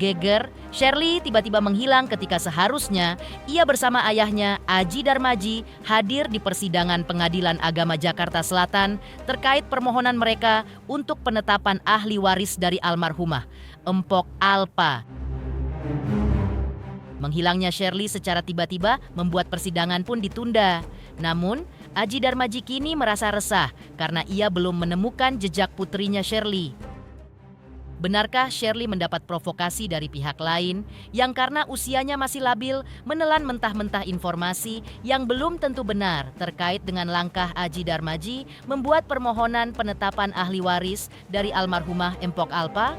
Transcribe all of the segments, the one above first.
Geger, Shirley tiba-tiba menghilang ketika seharusnya ia bersama ayahnya Aji Darmaji hadir di persidangan Pengadilan Agama Jakarta Selatan terkait permohonan mereka untuk penetapan ahli waris dari almarhumah, Empok Alpa. Menghilangnya Shirley secara tiba-tiba membuat persidangan pun ditunda. Namun, Aji Darmaji kini merasa resah karena ia belum menemukan jejak putrinya Shirley. Benarkah Shirley mendapat provokasi dari pihak lain yang karena usianya masih labil menelan mentah-mentah informasi yang belum tentu benar terkait dengan langkah Aji Darmaji membuat permohonan penetapan ahli waris dari almarhumah Empok Alpa?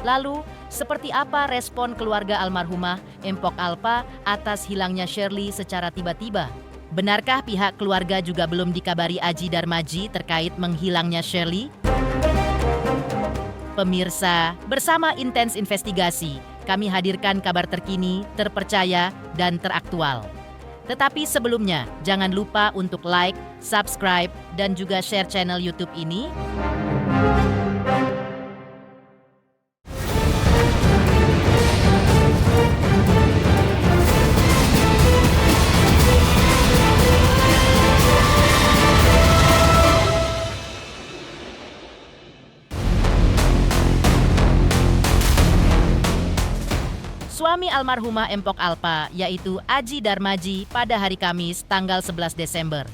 Lalu, seperti apa respon keluarga almarhumah Empok Alpa atas hilangnya Shirley secara tiba-tiba? Benarkah pihak keluarga juga belum dikabari Aji Darmaji terkait menghilangnya Shirley? Pemirsa, bersama Intens Investigasi, kami hadirkan kabar terkini, terpercaya, dan teraktual. Tetapi sebelumnya, jangan lupa untuk like, subscribe, dan juga share channel YouTube ini. Suami almarhumah Empok Alpa, yaitu Aji Darmaji, pada hari Kamis tanggal 11 Desember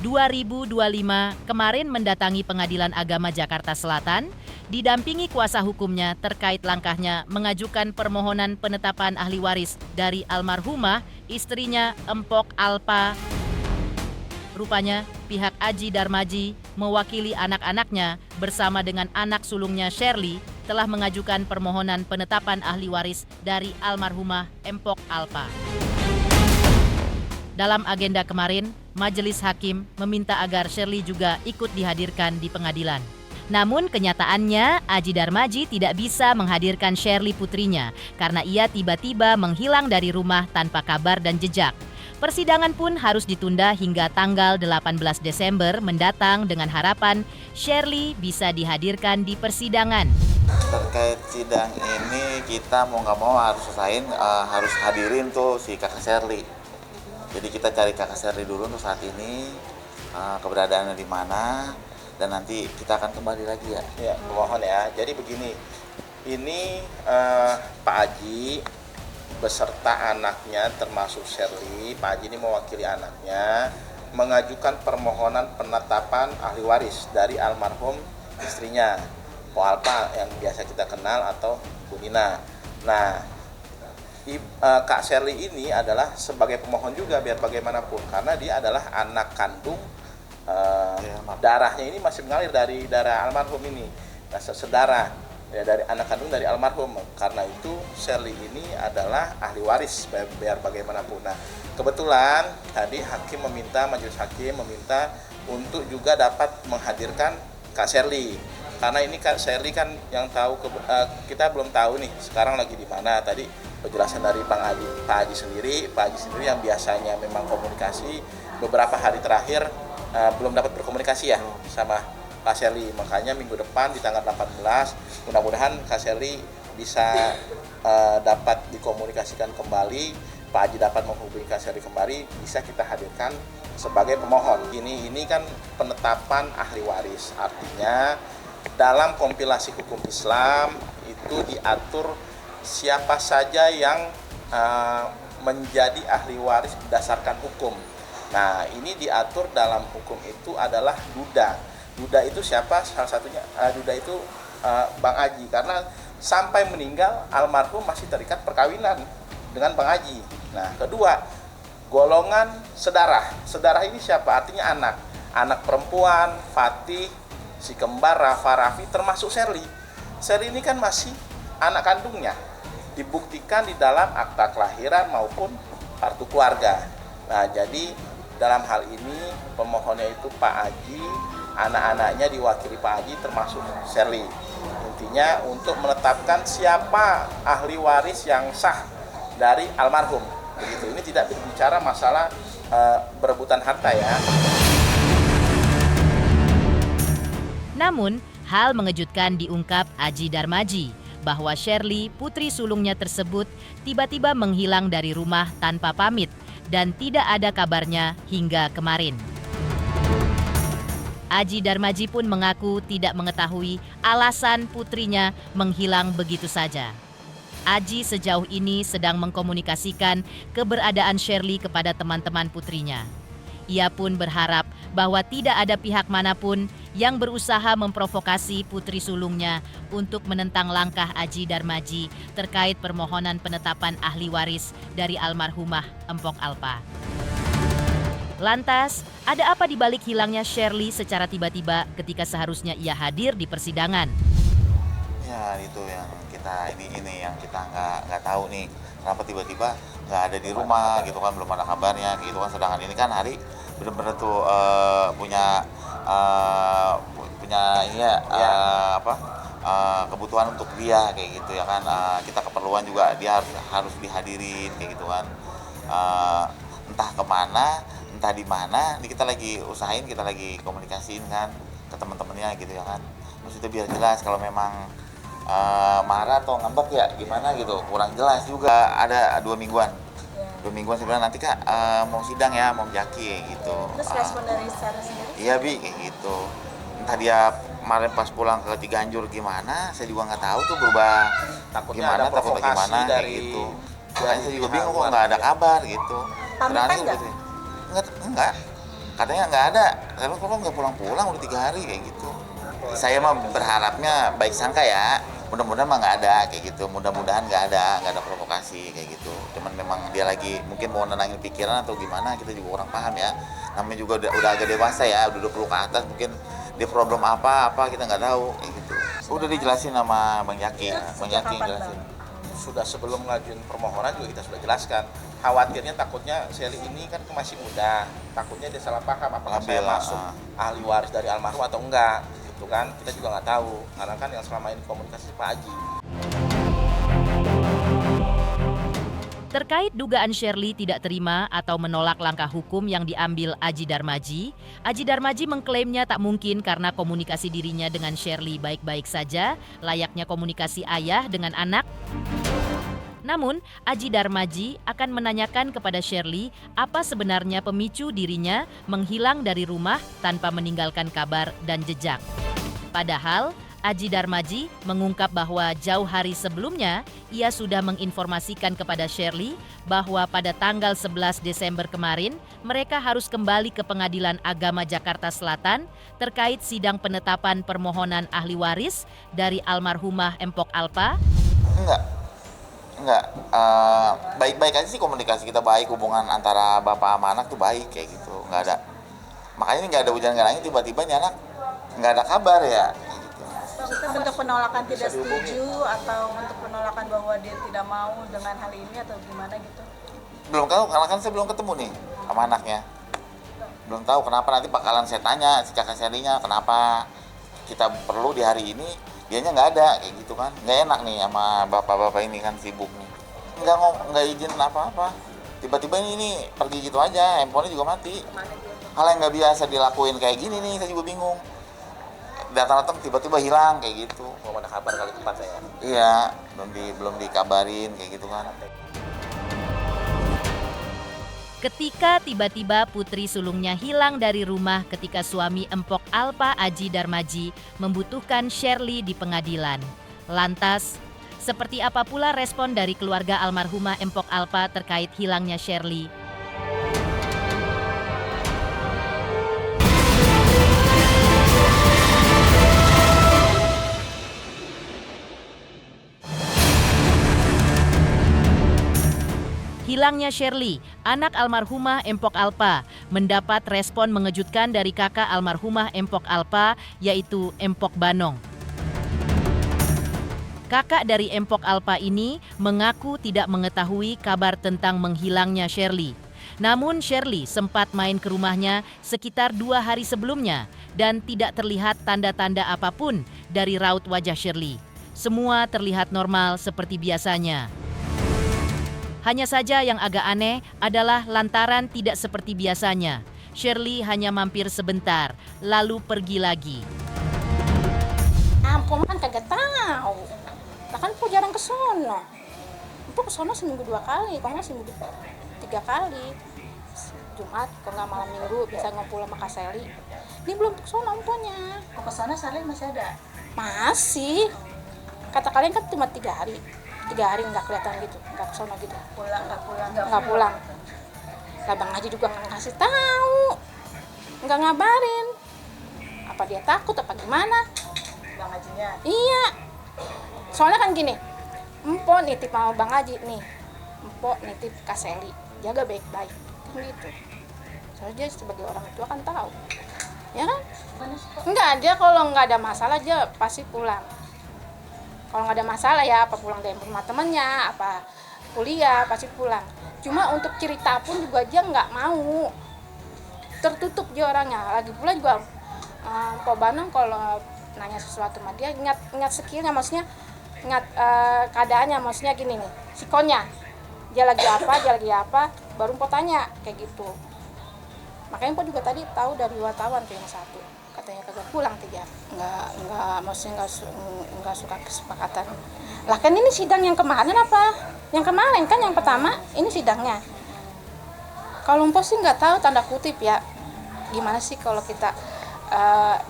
2025 kemarin mendatangi Pengadilan Agama Jakarta Selatan, didampingi kuasa hukumnya terkait langkahnya mengajukan permohonan penetapan ahli waris dari almarhumah istrinya Empok Alpa. Rupanya pihak Aji Darmaji mewakili anak-anaknya bersama dengan anak sulungnya Shirley telah mengajukan permohonan penetapan ahli waris dari almarhumah Empok Alpa. Dalam agenda kemarin, Majelis Hakim meminta agar Shirley juga ikut dihadirkan di pengadilan. Namun kenyataannya Aji Darmaji tidak bisa menghadirkan Shirley putrinya karena ia tiba-tiba menghilang dari rumah tanpa kabar dan jejak. Persidangan pun harus ditunda hingga tanggal 18 Desember mendatang dengan harapan Shirley bisa dihadirkan di persidangan. Terkait sidang ini kita mau nggak mau harus harus hadirin tuh si kakak Shirley. Jadi kita cari kakak Shirley dulu untuk saat ini, keberadaannya di mana, dan nanti kita akan kembali lagi ya. Ya, mohon ya. Jadi begini, ini Pak Aji beserta anaknya termasuk Shirley, Pak Haji ini mewakili anaknya mengajukan permohonan penetapan ahli waris dari almarhum istrinya Po Alpa yang biasa kita kenal atau Bu Nina. Nah, Kak Shirley ini adalah sebagai pemohon juga biar bagaimanapun karena dia adalah anak kandung, darahnya ini masih mengalir dari darah almarhum ini, sedarah. Ya, dari anak kandung dari almarhum. Karena itu Shirley ini adalah ahli waris biar bagaimanapun. Nah, kebetulan tadi Majelis Hakim meminta untuk juga dapat menghadirkan Kak Shirley. Karena ini Kak Shirley kan yang tahu kita belum tahu nih sekarang lagi di mana. Tadi penjelasan dari Pak Haji sendiri yang biasanya memang komunikasi beberapa hari terakhir belum dapat berkomunikasi ya sama Kak Shirley, makanya minggu depan di tanggal 18 mudah-mudahan Kak Shirley bisa dapat dikomunikasikan kembali, Pak Haji dapat menghubungi Kak Shirley kembali, bisa kita hadirkan sebagai pemohon. Ini kan penetapan ahli waris, artinya dalam kompilasi hukum Islam itu diatur siapa saja yang menjadi ahli waris berdasarkan hukum. Nah, ini diatur dalam hukum itu adalah duda. Duda itu siapa? Salah satunya Duda itu Bang Aji, karena sampai meninggal almarhum masih terikat perkawinan dengan Bang Aji. Nah, kedua, golongan sedarah. Sedarah ini siapa? Artinya anak perempuan, Fatih, si kembar Rafa Raffi, termasuk Shirley. Shirley ini kan masih anak kandungnya, dibuktikan di dalam akta kelahiran maupun kartu keluarga. Nah, jadi dalam hal ini pemohonnya itu Pak Aji, anak-anaknya diwakili Pak Haji termasuk Shirley. Intinya untuk menetapkan siapa ahli waris yang sah dari almarhum. Begitu. Ini tidak berbicara masalah berebutan harta ya. Namun, hal mengejutkan diungkap Aji Darmaji. bahwa Shirley, putri sulungnya tersebut, tiba-tiba menghilang dari rumah tanpa pamit dan tidak ada kabarnya hingga kemarin. Aji Darmaji pun mengaku tidak mengetahui alasan putrinya menghilang begitu saja. Aji sejauh ini sedang mengkomunikasikan keberadaan Shirley kepada teman-teman putrinya. Ia pun berharap bahwa tidak ada pihak manapun yang berusaha memprovokasi putri sulungnya untuk menentang langkah Aji Darmaji terkait permohonan penetapan ahli waris dari almarhumah Empok Alpa. Lantas, ada apa di balik hilangnya Shirley secara tiba-tiba ketika seharusnya ia hadir di persidangan? Ya itu yang kita ini yang kita nggak tahu nih, kenapa tiba-tiba nggak ada di rumah gitu kan, belum ada kabarnya gitu kan. Sedangkan ini kan hari benar-benar tuh punya ini ya, kebutuhan untuk dia kayak gitu ya kan. Kita keperluan juga dia harus dihadirin kayak gitu kan. Entah kemana, entah di mana, ini kita lagi usahain, kita lagi komunikasiin kan ke teman-temannya gitu ya kan. Maksudnya biar jelas kalau memang marah atau ngambek ya gimana gitu, kurang jelas juga. Ada 2 mingguan. 2 mingguan sebenarnya nanti Kak mau sidang ya, mau jaki gitu. Terus respon dari Sarah sendiri? Iya Bi, kayak gitu. Entah dia kemarin pas pulang ke Ciganjur gimana, saya juga nggak tahu tuh berubah Takutnya gimana, ada takutnya provokasi gimana kayak dari gitu. Makanya saya juga bingung kok pihak nggak ada luar. kabar gitu. Pamitan Sedangkan nggak? gitu. Enggak. Katanya nggak ada. Tapi kok nggak pulang-pulang udah 3 hari kayak gitu. Saya mah berharapnya baik sangka ya. Mudah-mudahan mah nggak ada kayak gitu. Mudah-mudahan nggak ada provokasi kayak gitu. Cuman memang dia lagi mungkin mau nenangin pikiran atau gimana, kita juga kurang paham ya. Namanya juga udah agak dewasa ya, udah 20 ke atas, mungkin dia problem apa kita nggak tahu kayak gitu. Udah dijelasin sama Bang Jaki. Bang Jaki jelasin. Sudah sebelum ngajuin permohonan juga kita sudah jelaskan. Khawatirnya takutnya Shirley ini kan masih muda, takutnya dia salah paham apakah saya masuk ahli waris dari almarhum atau enggak, gitu kan. Kita juga nggak tahu, karena kan yang selama ini komunikasi Pak Aji. Terkait dugaan Shirley tidak terima atau menolak langkah hukum yang diambil Aji Darmaji mengklaimnya tak mungkin karena komunikasi dirinya dengan Shirley baik-baik saja, layaknya komunikasi ayah dengan anak. Namun, Aji Darmaji akan menanyakan kepada Shirley apa sebenarnya pemicu dirinya menghilang dari rumah tanpa meninggalkan kabar dan jejak. Padahal, Aji Darmaji mengungkap bahwa jauh hari sebelumnya ia sudah menginformasikan kepada Shirley bahwa pada tanggal 11 Desember kemarin mereka harus kembali ke Pengadilan Agama Jakarta Selatan terkait sidang penetapan permohonan ahli waris dari almarhumah Empok Alpa. Enggak. Baik-baik aja sih, komunikasi kita baik, hubungan antara bapak sama anak tuh baik kayak gitu, nggak ada. Makanya ini nggak ada hujan nggak angin, tiba-tiba nih anak nggak ada kabar ya. Maksudnya bentuk penolakan tidak setuju atau bentuk penolakan bahwa dia tidak mau dengan hal ini atau gimana gitu? Belum tahu, karena kan saya belum ketemu nih sama anaknya. Belum tahu kenapa, nanti bakalan saya tanya si kakak Shirley-nya kenapa kita perlu di hari ini, dianya nggak ada kayak gitu kan. Nggak enak nih sama bapak-bapak ini kan, sibuk nih. Nggak izin apa-apa. Tiba-tiba ini pergi gitu aja, handphonenya juga mati. Hal yang nggak biasa dilakuin kayak gini nih, saya juga bingung. Datang-datang tiba-tiba hilang kayak gitu. Belum ada kabar kali tepat saya. Iya, belum dikabarin kayak gitu kan. Ketika tiba-tiba putri sulungnya hilang dari rumah ketika suami Empok Alpa Aji Darmaji membutuhkan Shirley di pengadilan. Lantas, seperti apa pula respon dari keluarga almarhumah Empok Alpa terkait hilangnya Shirley? Hilangnya Shirley, anak almarhumah Empok Alpa, mendapat respon mengejutkan dari kakak almarhumah Empok Alpa, yaitu Empok Banong. Kakak dari Empok Alpa ini mengaku tidak mengetahui kabar tentang menghilangnya Shirley. Namun Shirley sempat main ke rumahnya sekitar 2 hari sebelumnya dan tidak terlihat tanda-tanda apapun dari raut wajah Shirley. Semua terlihat normal seperti biasanya. Hanya saja yang agak aneh adalah lantaran tidak seperti biasanya. Shirley hanya mampir sebentar, lalu pergi lagi. Ampun kan kagak tahu. Nah kan Empo jarang ke sono. Empo ke sono seminggu 2 kali, kalau nggak seminggu 3 kali. Jumat, kalau nggak malam minggu bisa ngumpul sama Kak Seli. Ini belum ke sono Emponya. Kok ke sana Sally masih ada? Masih. Kata kalian kan cuma 3 hari. 3 hari nggak kelihatan gitu, nggak ke sono gitu. Nggak pulang. Lah Bang Haji juga nggak ngasih tahu, nggak ngabarin. Apa dia takut apa gimana? Bang Hajinya. Iya. Soalnya kan gini, Empo nitip sama Bang Haji nih, Empo nitip Kak Seli, jaga baik-baik, kan gitu. Soalnya dia sebagai orang tua kan tahu, ya kan? Enggak, dia kalau nggak ada masalah dia pasti pulang. Kalau nggak ada masalah ya, apa pulang dari rumah temennya, apa kuliah pasti pulang. Cuma untuk cerita pun juga dia nggak mau, tertutup dia orangnya. Lagi pula juga Pak Banong kalau nanya sesuatu sama dia ingat skillnya, maksudnya ingat keadaannya, maksudnya gini nih, sikonya dia lagi apa, baru Pak tanya kayak gitu. Makanya Pak juga tadi tahu dari wartawan tuh yang satu, katanya kagak pulang 3, nggak maksudnya nggak suka kesepakatan. Lah kan ini sidang yang kemarin apa? Yang kemarin kan yang pertama, ini sidangnya. Kalau Empo sih nggak tahu tanda kutip ya, gimana sih kalau kita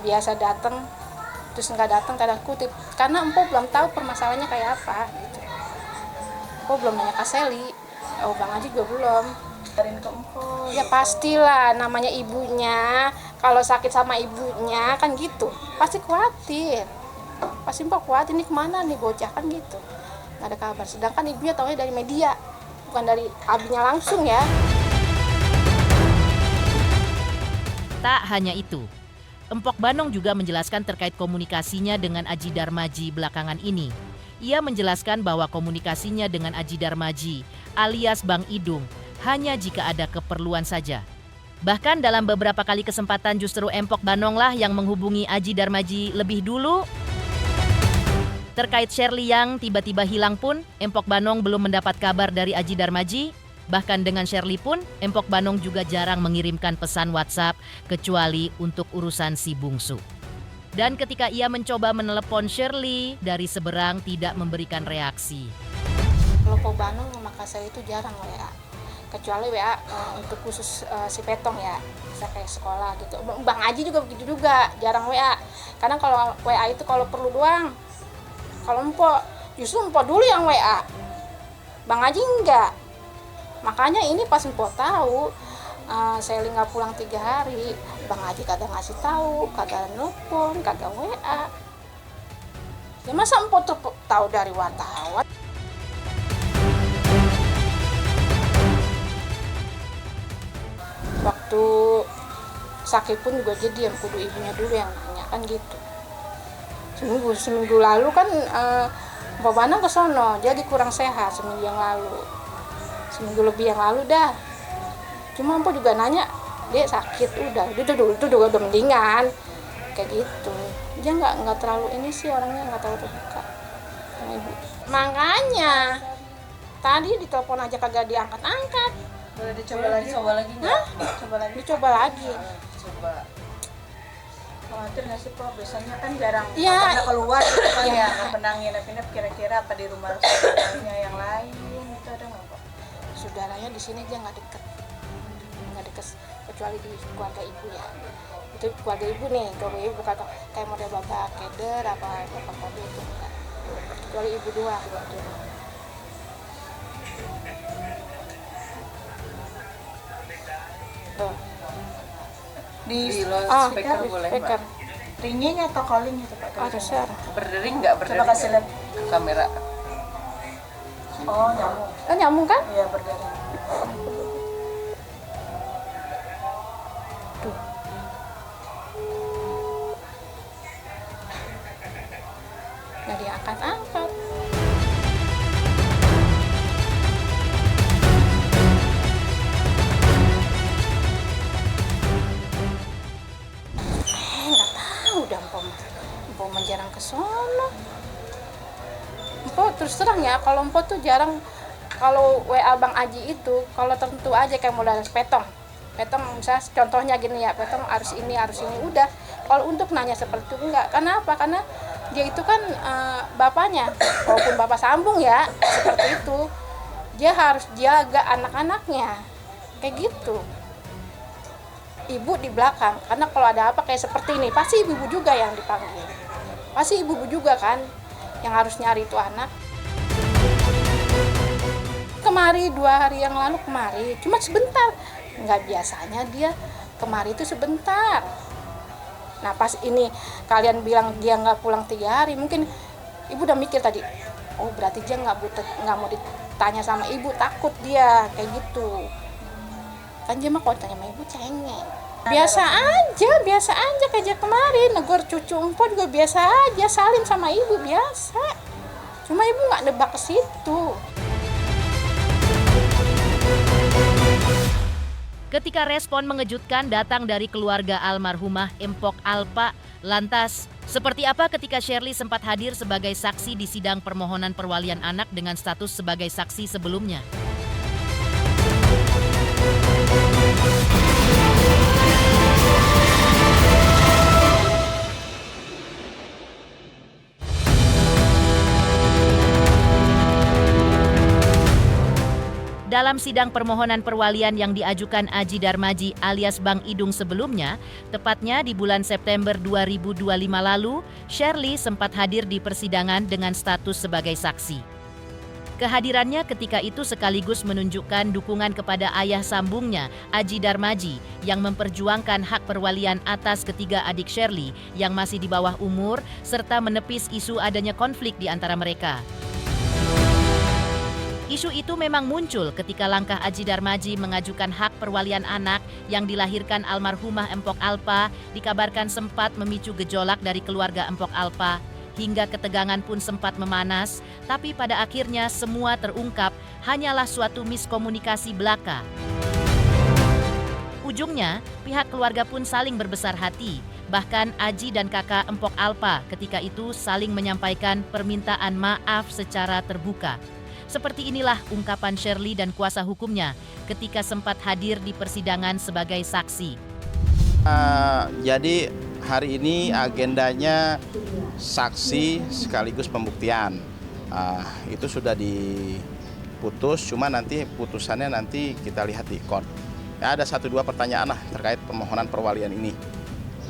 biasa datang terus nggak datang tanda kutip, karena Empo belum tahu permasalahannya kayak apa gitu. Empo belum nanya Kak Seli, Bang Haji juga belum. Karin ke Empo. Ya pastilah, namanya ibunya, kalau sakit sama ibunya kan gitu, pasti khawatir. Pasti Empo khawatir, ini kemana nih bocah kan gitu, nggak ada kabar. Sedangkan ibunya taunya dari media, bukan dari abinya langsung ya. Tak hanya itu, Empok Banong juga menjelaskan terkait komunikasinya dengan Aji Darmaji belakangan ini. Ia menjelaskan bahwa komunikasinya dengan Aji Darmaji alias Bang Idung hanya jika ada keperluan saja. Bahkan dalam beberapa kali kesempatan justru Empok Banong lah yang menghubungi Aji Darmaji lebih dulu. Terkait Shirley yang tiba-tiba hilang pun, Empok Banong belum mendapat kabar dari Aji Darmaji. Bahkan dengan Shirley pun, Empok Banong juga jarang mengirimkan pesan WhatsApp kecuali untuk urusan si bungsu. Dan ketika ia mencoba menelepon Shirley, dari seberang tidak memberikan reaksi. Kalau Pak Banong sama Kak Seli itu jarang WA. Kecuali WA untuk khusus si Petong ya, bisa kayak sekolah gitu. Bang Haji juga begitu juga, jarang WA. Karena kalau WA itu kalau perlu doang. Kalau Empo, justru Empo dulu yang WA. Bang Haji enggak. Makanya ini pas Empo tahu Seli nggak pulang 3 hari, Bang Haji kagak ngasih tahu, kagak nelpon, kagak WA. Ya masa Empo tahu dari wartawan? Waktu sakit pun juga jadi yang kudu ibunya dulu yang nanya kan gitu. Seminggu lalu kan Pak Banong ke sono, jadi kurang sehat seminggu yang lalu. Seminggu lebih yang lalu dah. Cuma Empo juga nanya, dia sakit udah udah mendingan kayak gitu. Dia nggak terlalu ini sih, orangnya nggak terlalu terbuka sama ibu. Makanya tadi ditelepon aja kagak diangkat-angkat. Boleh dicoba lagi nggak? Dicoba lagi. Khawatir nggak sih Pak? Biasanya kan jarang Iya. pernah keluar gitu kan Iya. ya, pernah nginep-nginep kira-kira apa di rumah saudaranya yang lain gitu, ada nggak Pak? Saudaranya di sini dia nggak deket kecuali di keluarga ibu ya. Itu keluarga ibu nih, keluarga ibu kagak kayak model bapak keder apa bapak kode itu enggak. Kecuali ibu doang gitu. Tuh. Di Speaker boleh, Mbak? Speaker. ringing atau calling itu Pak? Ada share. Berdering nggak? Coba kasih lihat. Kamera. Oh nyamuk. Nyambung kan? Iya berdering. Nggak diangkat-angkat. Nggak tahu dah Empo jarang ke sono. Empo terus terang ya, kalau Empo tuh jarang, kalau WA Bang Aji itu kalau tertentu aja kayak modal petong misalnya contohnya gini ya, petong harus ini udah. Kalau untuk nanya seperti itu enggak. Karena apa? Karena dia itu kan bapaknya, walaupun bapak sambung ya, seperti itu. Dia harus jaga anak-anaknya, kayak gitu. Ibu di belakang, karena kalau ada apa kayak seperti ini, pasti ibu juga yang dipanggil. Pasti ibu juga kan yang harus nyari itu anak. Kemari 2 hari yang lalu kemari, cuma sebentar. Nggak biasanya dia kemari itu sebentar. Nah pas ini kalian bilang dia nggak pulang 3 hari, mungkin ibu udah mikir tadi, oh berarti dia nggak mau ditanya sama ibu, takut dia kayak gitu. Kan dia mah kalau tanya sama ibu cengeng. Biasa aja kayak kemarin, negor cucu empok juga biasa aja, salim sama ibu biasa. Cuma ibu nggak nebak ke situ. Ketika respon mengejutkan datang dari keluarga almarhumah Empok Alpa, lantas seperti apa ketika Shirley sempat hadir sebagai saksi di sidang permohonan perwalian anak dengan status sebagai saksi sebelumnya? Dalam sidang permohonan perwalian yang diajukan Aji Darmaji alias Bang Idung sebelumnya, tepatnya di bulan September 2025 lalu, Shirley sempat hadir di persidangan dengan status sebagai saksi. Kehadirannya ketika itu sekaligus menunjukkan dukungan kepada ayah sambungnya, Aji Darmaji, yang memperjuangkan hak perwalian atas ketiga adik Shirley yang masih di bawah umur, serta menepis isu adanya konflik di antara mereka. Isu itu memang muncul ketika langkah Aji Darmaji mengajukan hak perwalian anak yang dilahirkan almarhumah Empok Alpa dikabarkan sempat memicu gejolak dari keluarga Empok Alpa, hingga ketegangan pun sempat memanas, tapi pada akhirnya semua terungkap hanyalah suatu miskomunikasi belaka. Ujungnya, pihak keluarga pun saling berbesar hati, bahkan Aji dan kakak Empok Alpa ketika itu saling menyampaikan permintaan maaf secara terbuka. Seperti inilah ungkapan Shirley dan kuasa hukumnya ketika sempat hadir di persidangan sebagai saksi. Jadi hari ini agendanya saksi sekaligus pembuktian. Itu sudah diputus, cuma nanti putusannya nanti kita lihat di court. Ya, ada 1-2 pertanyaan lah terkait permohonan perwalian ini.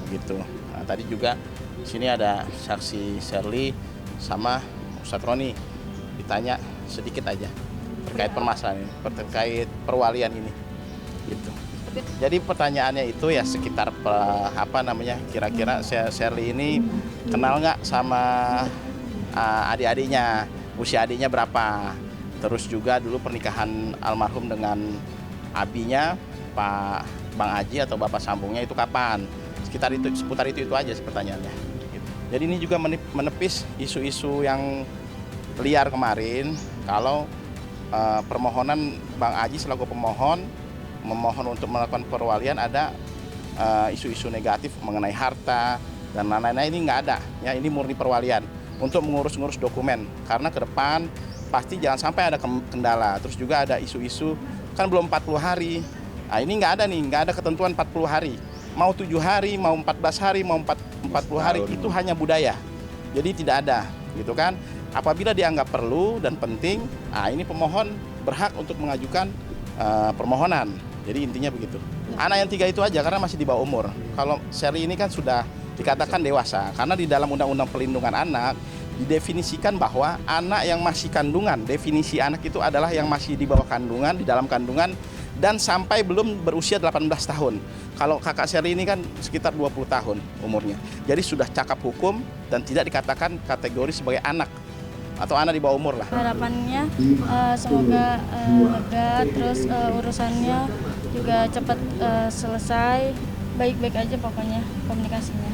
Gitu. Nah, tadi juga di sini ada saksi Shirley sama Ustadz Roni, ditanya sedikit aja terkait permasalahan ini, terkait perwalian ini, gitu. Jadi pertanyaannya itu ya sekitar kira-kira Shirley ini kenal nggak sama adik-adiknya, usia adiknya berapa, terus juga dulu pernikahan almarhum dengan abinya Pak Bang Aji atau bapak sambungnya itu kapan, seputar itu aja pertanyaannya. Gitu. Jadi ini juga menepis isu-isu yang liar kemarin, kalau permohonan Bang Aji selaku pemohon memohon untuk melakukan perwalian ada isu-isu negatif mengenai harta dan lain-lain, ini nggak ada. Ya, ini murni perwalian untuk mengurus-ngurus dokumen, karena ke depan pasti jangan sampai ada kendala. Terus juga ada isu-isu kan belum 40 hari. Nah, ini nggak ada ketentuan 40 hari. Mau 7 hari, mau 14 hari, mau 40 hari, itu hanya budaya. Jadi tidak ada, gitu kan. Apabila dianggap perlu dan penting, ini pemohon berhak untuk mengajukan permohonan. Jadi intinya begitu. Anak yang 3 itu aja karena masih di bawah umur. Kalau Shirley ini kan sudah dikatakan dewasa, karena di dalam Undang-Undang Perlindungan Anak didefinisikan bahwa anak yang masih kandungan, definisi anak itu adalah yang masih di bawah kandungan, di dalam kandungan, dan sampai belum berusia 18 tahun. Kalau kakak Shirley ini kan sekitar 20 tahun umurnya. Jadi sudah cakap hukum dan tidak dikatakan kategori sebagai anak atau anak di bawah umur lah. Harapannya semoga lega, terus urusannya juga cepat selesai, baik-baik aja pokoknya komunikasinya.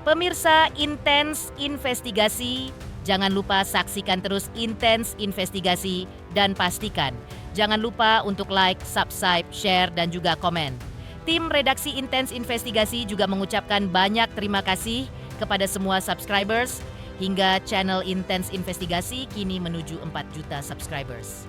Pemirsa Intens Investigasi, jangan lupa saksikan terus Intens Investigasi dan pastikan jangan lupa untuk like, subscribe, share, dan juga komen. Tim redaksi Intens Investigasi juga mengucapkan banyak terima kasih kepada semua subscribers hingga channel Intens Investigasi kini menuju 4 juta subscribers.